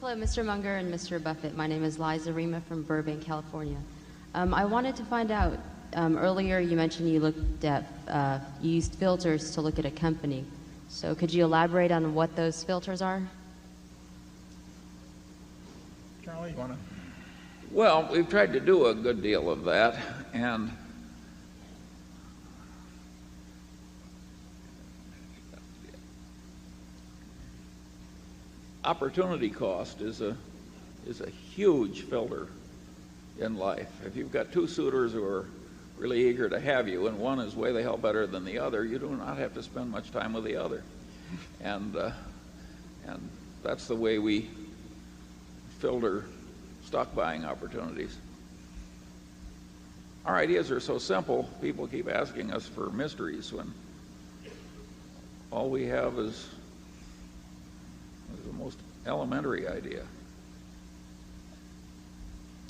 Hello, Mr. Munger and Mr. Buffett. My name is Liza Rima from Burbank, California. I wanted to find out, earlier you mentioned you used filters to look at a company. So could you elaborate on what those filters are? Charlie, you want to? Well, we've tried to do a good deal of that, and opportunity cost is a huge filter in life. If you've got two suitors who are really eager to have you, and one is way the hell better than the other, you do not have to spend much time with the other. And that's the way we filter stock buying opportunities. Our ideas are so simple, people keep asking us for mysteries when all we have is the most elementary idea.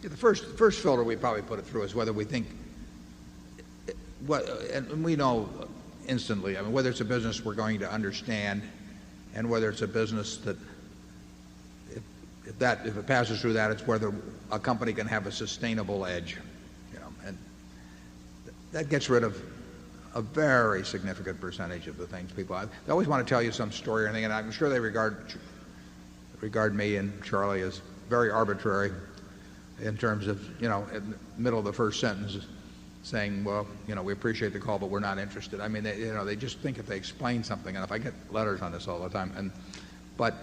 Yeah, the first filter we probably put it through is whether we think and we know instantly, I mean, whether it's a business we're going to understand and whether it's a business that if it passes through that, it's whether a company can have a sustainable edge, and that gets rid of a very significant percentage of the things people they always want to tell you some story or anything, and I'm sure they regard me and Charlie as very arbitrary in terms of, in the middle of the first sentence saying, well, we appreciate the call, but we're not interested. I mean, they just think if they explain something, and if I get letters on this all the time, but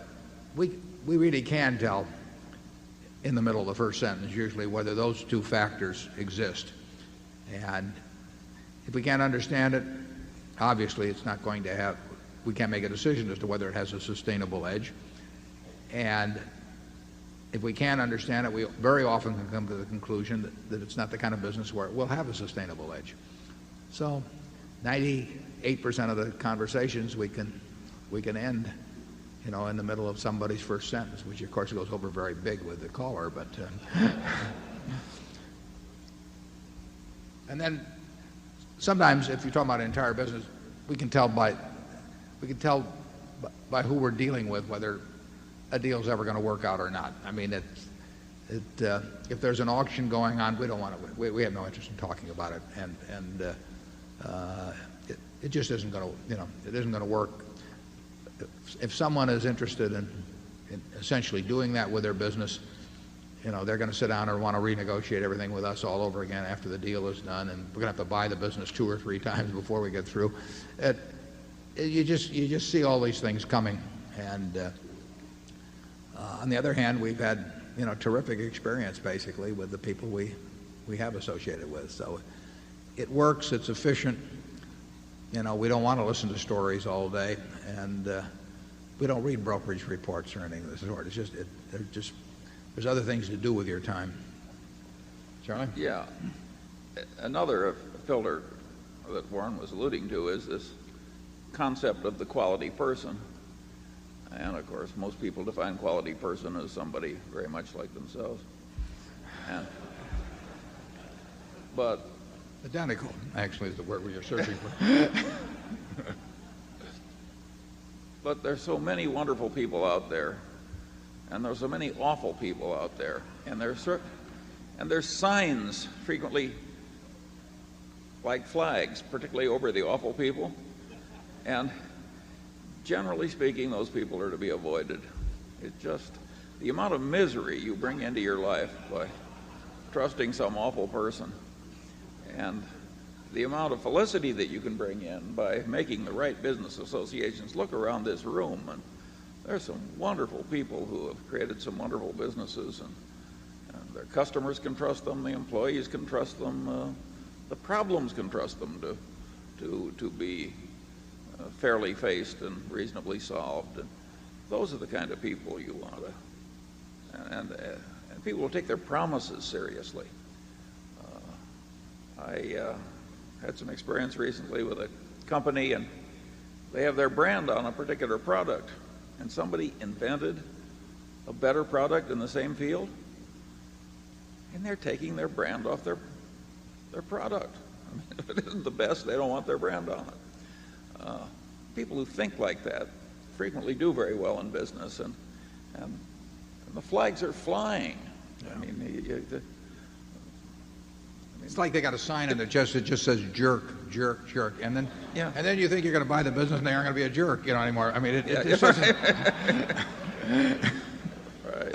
we really can tell in the middle of the first sentence usually whether those two factors exist. And if we can't understand it, obviously it's not going to we can't make a decision as to whether it has a sustainable edge. And if we can't understand it, we very often can come to the conclusion that it's not the kind of business where it will have a sustainable edge. So 98% of the conversations we can end, in the middle of somebody's first sentence, which of course goes over very big with the caller, but and then sometimes if you're talking about an entire business, we can tell by who we're dealing with whether a deal's ever going to work out or not. I mean, if there's an auction going on, we don't want to. We have no interest in talking about it, and it just isn't going to. It isn't going to work. If someone is interested in essentially doing that with their business, they're going to sit down and want to renegotiate everything with us all over again after the deal is done, and we're going to have to buy the business 2 or 3 times before we get through. You just see all these things coming, and on the other hand, we've had terrific experience basically with the people we have associated with. So it works. It's efficient. We don't want to listen to stories all day, and we don't read brokerage reports or anything of this sort. It's just there's other things to do with your time. Charlie? Yeah. Another filter that Warren was alluding to is this concept of the quality person. And of course, most people define quality person as somebody very much like themselves. But identical, actually, is the word you're searching for. But there's so many wonderful people out there, and there's so many awful people out there, and there's signs frequently like flags, particularly over the awful people, and generally speaking, those people are to be avoided. It's just the amount of misery you bring into your life by trusting some awful person, and the amount of felicity that you can bring in by making the right business associations. Look around this room, and there's some wonderful people who have created some wonderful businesses, and their customers can trust them, the employees can trust them, the problems can trust them to be fairly faced and reasonably solved. And those are the kind of people you want to, and people will take their promises seriously. I had some experience recently with a company, and they have their brand on a particular product, and somebody invented a better product in the same field, and they're taking their brand off their product. I mean, if it isn't the best, they don't want their brand on it. People who think like that frequently do very well in business, and And the flags are flying. Yeah. I mean, it's like they got a sign in there it just says jerk, jerk, jerk, and then you think you're going to buy the business and they aren't going to be a jerk, anymore. I mean, it just doesn't. Right.